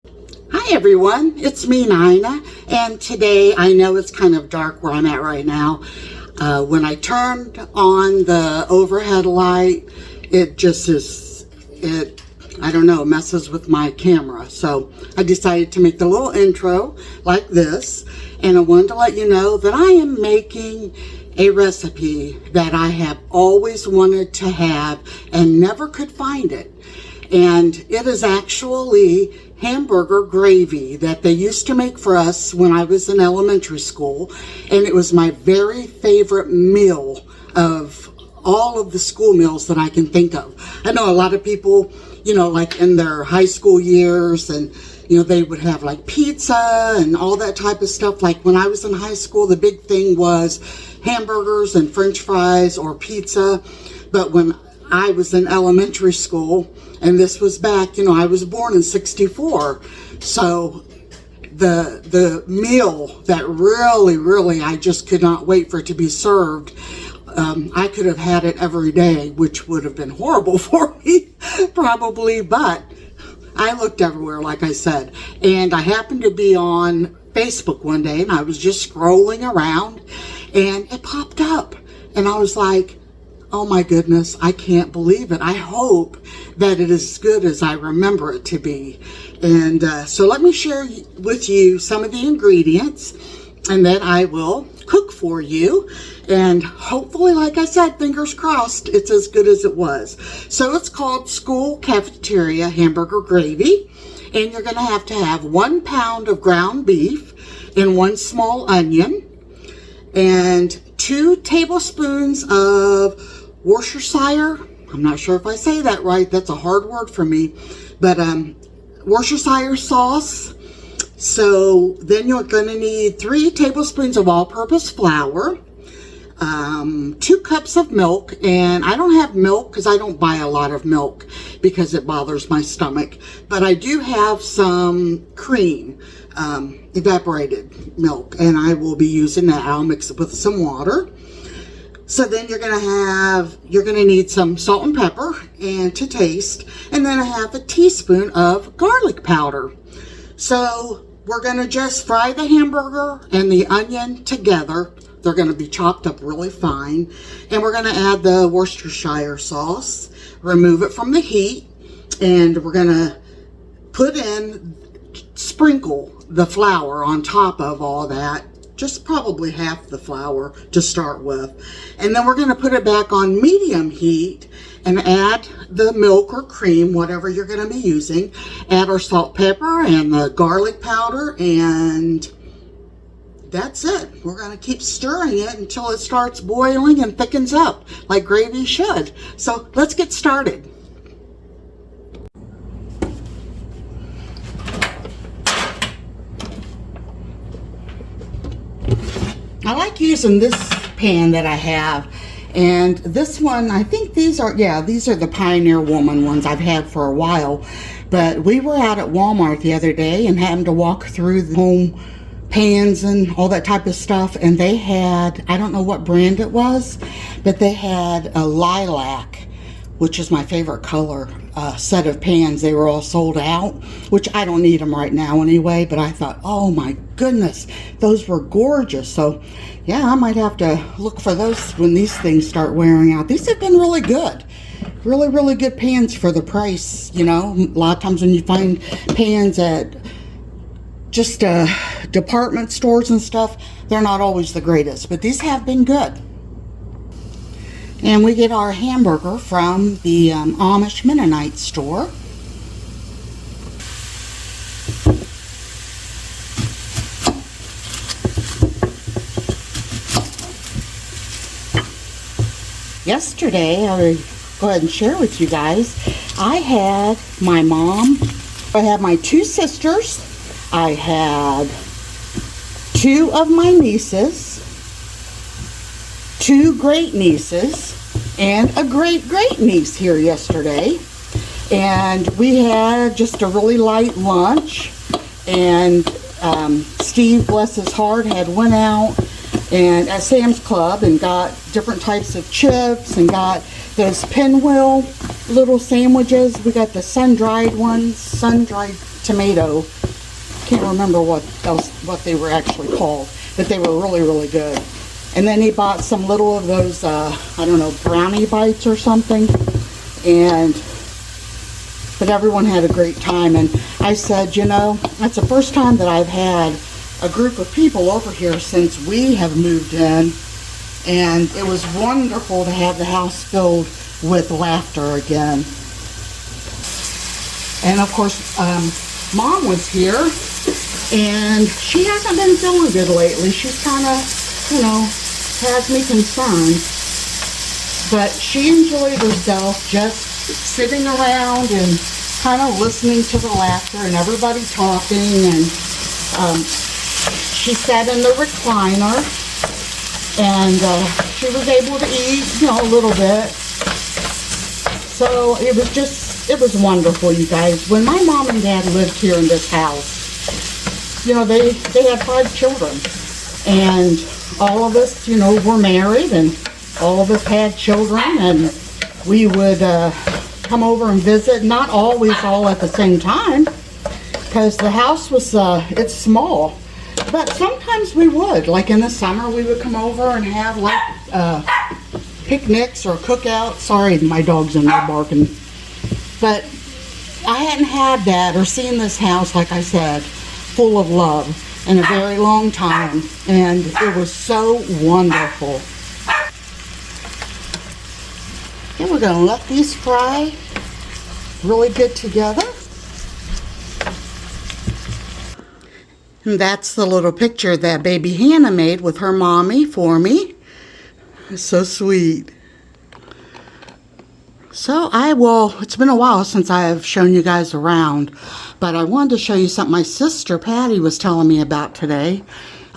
Hi everyone, it's me Nina, and today I know it's kind of dark where I'm at right now. When I turned on the overhead light, it just is, I don't know, messes with my camera. So I decided to make the little intro like this, and I wanted to let you know that I am making a recipe that I have always wanted to have and never could find it. And it is actually hamburger gravy that they used to make for us when I was in elementary school. And it was my very favorite meal of all of the school meals that I can think of. I know a lot of people, you know, like in their high school years, and you know, they would have like pizza and all that type of stuff. Like when I was in high school, the big thing was hamburgers and french fries or pizza. But when I was in elementary school, and this was back, you know, I was born in '64, so the meal that really I just could not wait for it to be served. I could have had it every day, which would have been horrible for me probably, but I looked everywhere, like I said, and I happened to be on Facebook one day, and I was just scrolling around, and it popped up, and I was like, oh my goodness, I can't believe it. I hope that it is as good as I remember it to be. And so let me share with you some of the ingredients, and then I will cook for you. And hopefully, like I said, fingers crossed, it's as good as it was. So it's called School Cafeteria Hamburger Gravy. And you're going to have 1 pound of ground beef and 1 small onion and 2 tablespoons of Worcestershire. I'm not sure if I say that right. That's a hard word for me. But Worcestershire sauce. So then you're going to need 3 tablespoons of all-purpose flour, 2 cups of milk, and I don't have milk because I don't buy a lot of milk because it bothers my stomach, but I do have some cream, evaporated milk, and I will be using that. I'll mix it with some water. So then you're going to need some salt and pepper and to taste, and then I have a teaspoon of garlic powder. So we're going to just fry the hamburger and the onion together. They're going to be chopped up really fine. And we're going to add the Worcestershire sauce, remove it from the heat, and we're going to sprinkle the flour on top of all that. Just probably half the flour to start with. And then we're going to put it back on medium heat and add the milk or cream, whatever you're going to be using. Add our salt, pepper, and the garlic powder, and that's it. We're going to keep stirring it until it starts boiling and thickens up like gravy should. So let's get started. I like using this pan that I have, and this one, I think these are the Pioneer Woman ones I've had for a while. But we were out at Walmart the other day and happened to walk through the home pans and all that type of stuff, and they had, I don't know what brand it was, but they had a lilac, which is my favorite color, set of pans. They were all sold out, which I don't need them right now anyway, but I thought, oh my goodness, those were gorgeous. So yeah, I might have to look for those when these things start wearing out. These have been really good. Really good pans for the price. You know, a lot of times when you find pans at just department stores and stuff, they're not always the greatest, but these have been good. And we get our hamburger from the Amish Mennonite store. Yesterday, I'll go ahead and share with you guys, I had my mom, I had my 2 sisters, I had 2 of my nieces, 2 great nieces, and a great niece here yesterday. And we had just a really light lunch, and Steve, bless his heart, had went out and at Sam's Club and got different types of chips and got those pinwheel little sandwiches. We got the sun-dried ones, sun-dried tomato. Can't remember what they were actually called, but they were really, really good. And then he bought some little of those, I don't know, brownie bites or something. But everyone had a great time. And I said, you know, that's the first time that I've had a group of people over here since we have moved in. And it was wonderful to have the house filled with laughter again. And of course, Mom was here, and she hasn't been feeling good lately. She's kind of, you know, has me concerned. But she enjoyed herself just sitting around and kind of listening to the laughter and everybody talking. And she sat in the recliner, and she was able to eat, you know, a little bit. So it was wonderful, you guys. When my mom and dad lived here in this house, you know, they had 5 children. And all of us, you know, were married, and all of us had children, and we would come over and visit, not always all at the same time, because the house was, it's small. But sometimes we would, like in the summer, we would come over and have like picnics or cookouts. Sorry, my dog's in there barking. But I hadn't had that or seen this house, like I said, full of love in a very long time. And it was so wonderful. And we're going to let these fry really good together. And that's the little picture that baby Hannah made with her mommy for me. It's so sweet. So it's been a while since I have shown you guys around, but I wanted to show you something my sister Patty was telling me about today.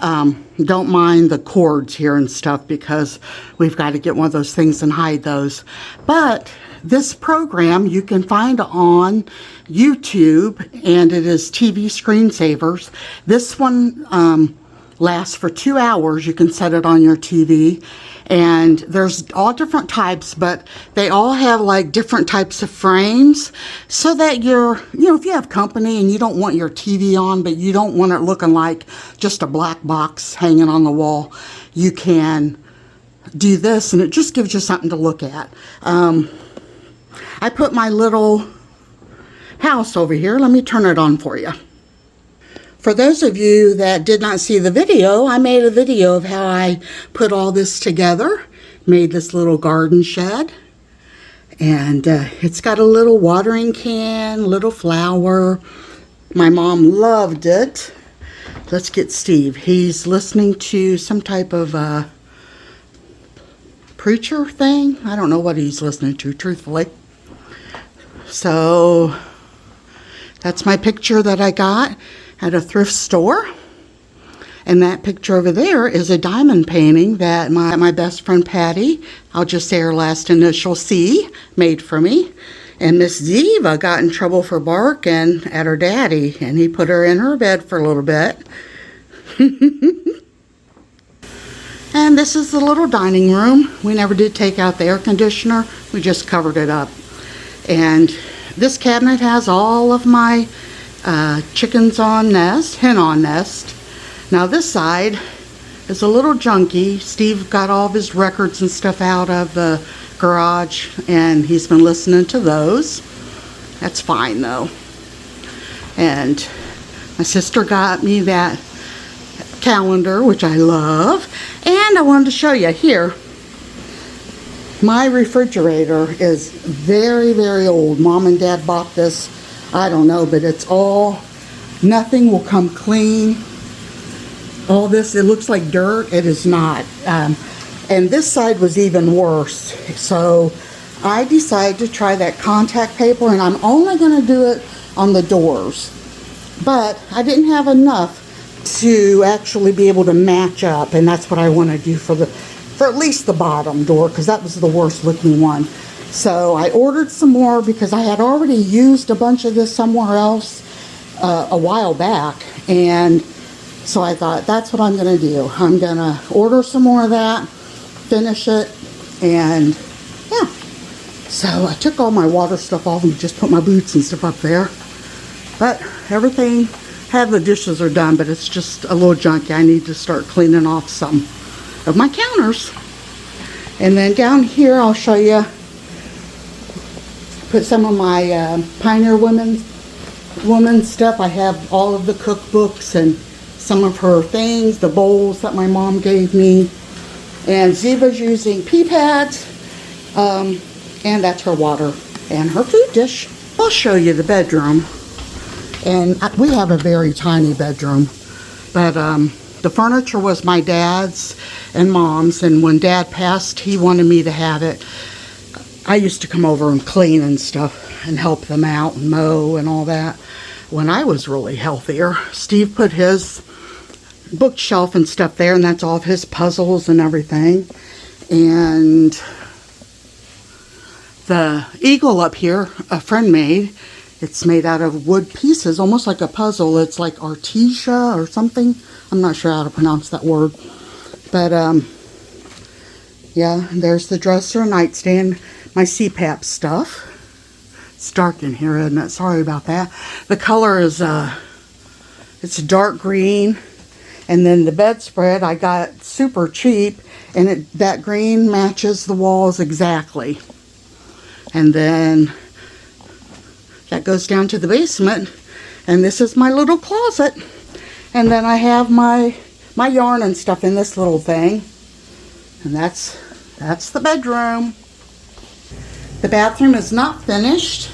Don't mind the cords here and stuff, because we've got to get one of those things and hide those. But this program you can find on YouTube, and it is TV Screensavers. This one lasts for 2 hours. You can set it on your TV, and there's all different types, but they all have like different types of frames, so that you're, you know, if you have company and you don't want your TV on, but you don't want it looking like just a black box hanging on the wall, you can do this, and it just gives you something to look at. I put my little house over here. Let me turn it on for you. For those of you that did not see the video, I made a video of how I put all this together. Made this little garden shed. And it's got a little watering can, little flower. My mom loved it. Let's get Steve. He's listening to some type of preacher thing. I don't know what he's listening to, truthfully. So that's my picture that I got at a thrift store. And that picture over there is a diamond painting that my best friend Patty, I'll just say her last initial C, made for me. And Miss Ziva got in trouble for barking at her daddy, and he put her in her bed for a little bit. And this is the little dining room. We never did take out the air conditioner. We just covered it up. And this cabinet has all of my chickens on nest, hen on nest. Now this side is a little junky. Steve got all of his records and stuff out of the garage, and he's been listening to those. That's fine though. And my sister got me that calendar, which I love. And I wanted to show you here. My refrigerator is very, very old. Mom and Dad bought this, I don't know, but it's all, nothing will come clean. All this, it looks like dirt. It is not. And this side was even worse. So I decided to try that contact paper, and I'm only going to do it on the doors. But I didn't have enough to actually be able to match up, and that's what I want to do for at least the bottom door, because that was the worst looking one. So I ordered some more because I had already used a bunch of this somewhere else a while back, and so I thought that's what I'm going to do. I'm going to order some more of that, finish it, and yeah. So I took all my water stuff off and just put my boots and stuff up there. But everything, half the dishes are done, but it's just a little junky. I need to start cleaning off some of my counters. And then down here, I'll show you, put some of my Pioneer woman stuff. I have all of the cookbooks and some of her things, the bowls that my mom gave me. And Ziva's using pea pads, and that's her water and her food dish. I'll show you the bedroom. And we have a very tiny bedroom, but the furniture was my dad's and mom's, and when Dad passed, he wanted me to have it. I used to come over and clean and stuff and help them out and mow and all that when I was really healthier. Steve put his bookshelf and stuff there, and that's all of his puzzles and everything. And the eagle up here, a friend made. It's made out of wood pieces, almost like a puzzle. It's like artesia or something. I'm not sure how to pronounce that word. But, yeah, there's the dresser and nightstand, my CPAP stuff. It's dark in here, isn't it? Sorry about that. The color is, it's dark green. And then the bedspread I got super cheap, and that green matches the walls exactly. And then that goes down to the basement, and this is my little closet. And then I have my yarn and stuff in this little thing, and that's the bedroom. The bathroom is not finished,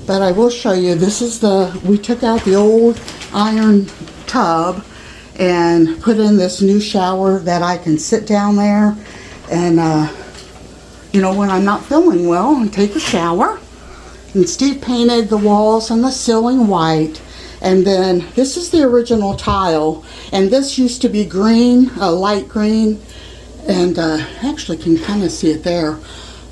but I will show you. This is we took out the old iron tub and put in this new shower that I can sit down there and you know, when I'm not feeling well, and take a shower. And Steve painted the walls and the ceiling white. And then this is the original tile, and this used to be green, a light green, and actually can kind of see it there.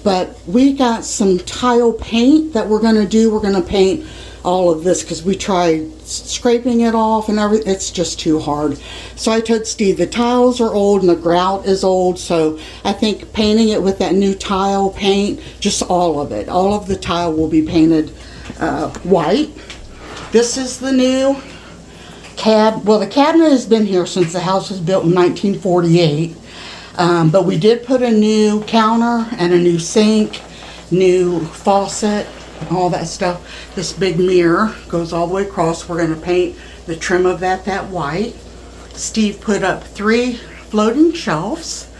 But we got some tile paint that we're going to do. We're going to paint all of this because we tried scraping it off and everything. It's just too hard. So I told Steve the tiles are old and the grout is old, so I think painting it with that new tile paint, just all of it, all of the tile will be painted white. This is the new well, the cabinet has been here since the house was built in 1948, but we did put a new counter and a new sink, new faucet, all that stuff. This big mirror goes all the way across. We're going to paint the trim of that white. Steve put up 3 floating shelves,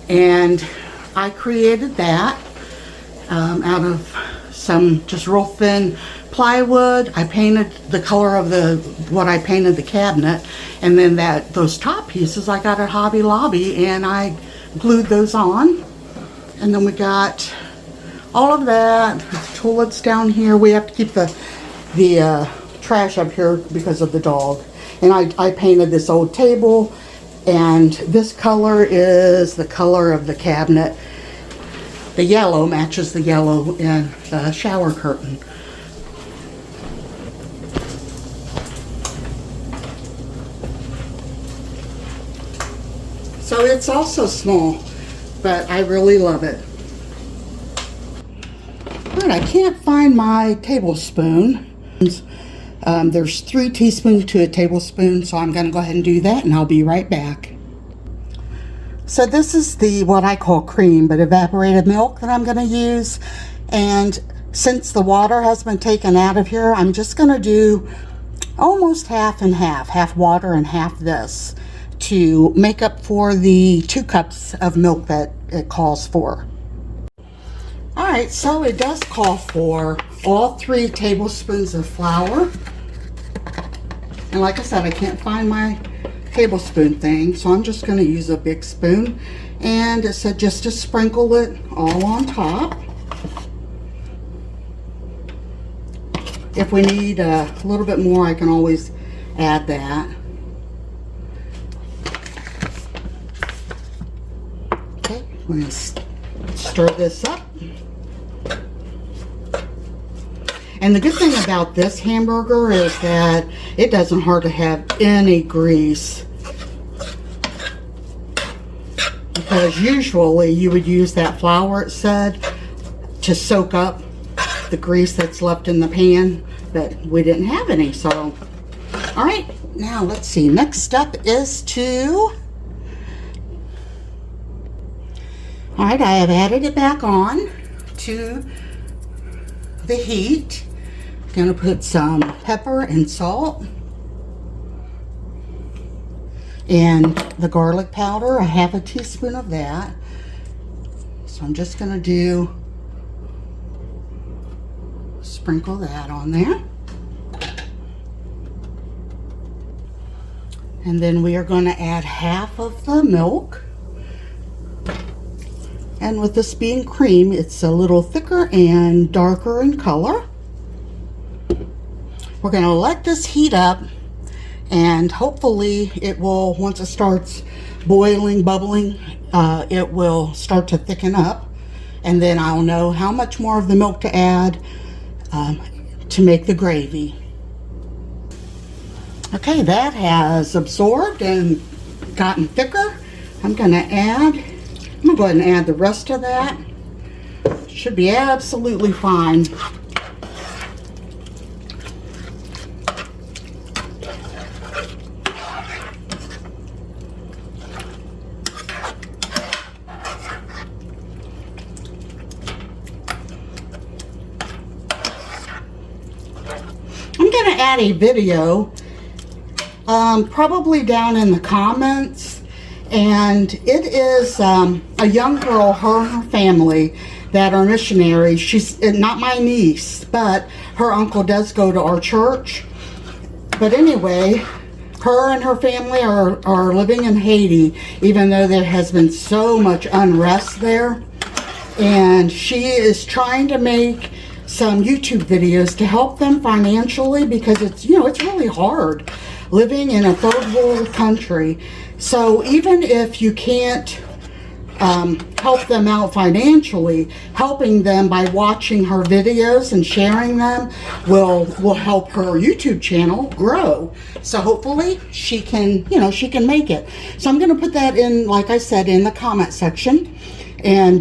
and I created that out of some just real thin plywood. I painted the color of what I painted the cabinet, and then those top pieces I got at Hobby Lobby, and I glued those on. And then we got all of that. The toilets down here. We have to keep the trash up here because of the dog. And I painted this old table, and this color is the color of the cabinet. The yellow matches the yellow in the shower curtain. So it's also small, but I really love it. But I can't find my tablespoon. There's 3 teaspoons to a tablespoon, so I'm going to go ahead and do that, and I'll be right back. So this is what I call cream, but evaporated milk that I'm going to use. And since the water has been taken out of here, I'm just going to do almost half and half water and half this, to make up for the 2 cups of milk that it calls for. Alright, so it does call for all 3 tablespoons of flour. And like I said, I can't find my tablespoon thing, so I'm just going to use a big spoon. And it said just to sprinkle it all on top. If we need a little bit more, I can always add that. Okay, I'm going to stir this up. And the good thing about this hamburger is that it doesn't hardly have any grease. Because usually you would use that flour, it said, to soak up the grease that's left in the pan, but we didn't have any. So, all right, now let's see. Next step is to, all right, I have added it back on to the heat. I'm gonna put some pepper and salt and the garlic powder, a half a teaspoon of that. So I'm just gonna sprinkle that on there. And then we are gonna add half of the milk. And with this being cream, it's a little thicker and darker in color. We're gonna let this heat up, and hopefully it will, once it starts boiling, bubbling, it will start to thicken up. And then I'll know how much more of the milk to add to make the gravy. Okay, that has absorbed and gotten thicker. I'm gonna go ahead and add the rest of that. Should be absolutely fine. I'm gonna add a video, probably down in the comments. And it is a young girl, her and her family, that are missionaries. She's not my niece, but her uncle does go to our church. But anyway, her and her family are living in Haiti, even though there has been so much unrest there. And she is trying to make some YouTube videos to help them financially, because it's, you know, it's really hard living in a third world country. So even if you can't help them out financially, helping them by watching her videos and sharing them will help her YouTube channel grow. So hopefully she can, you know, she can make it. So I'm going to put that in, like I said, in the comment section, and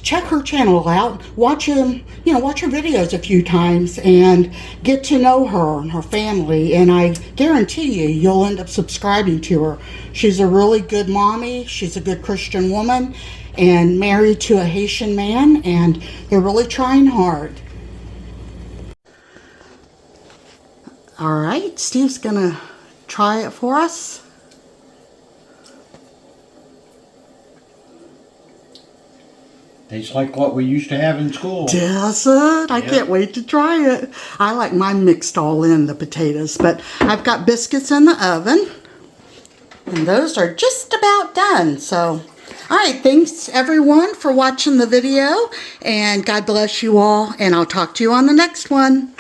check her channel out, watch him, you know, watch her videos a few times and get to know her and her family. And I guarantee you'll end up subscribing to her. She's a really good mommy. She's a good Christian woman and married to a Haitian man, and they're really trying hard. All right, Steve's gonna try it for us. Tastes like what we used to have in school. Does it? I can't wait to try it. I like mine mixed all in, the potatoes, but I've got biscuits in the oven, and those are just about done. So, all right, thanks everyone for watching the video, and God bless you all, and I'll talk to you on the next one.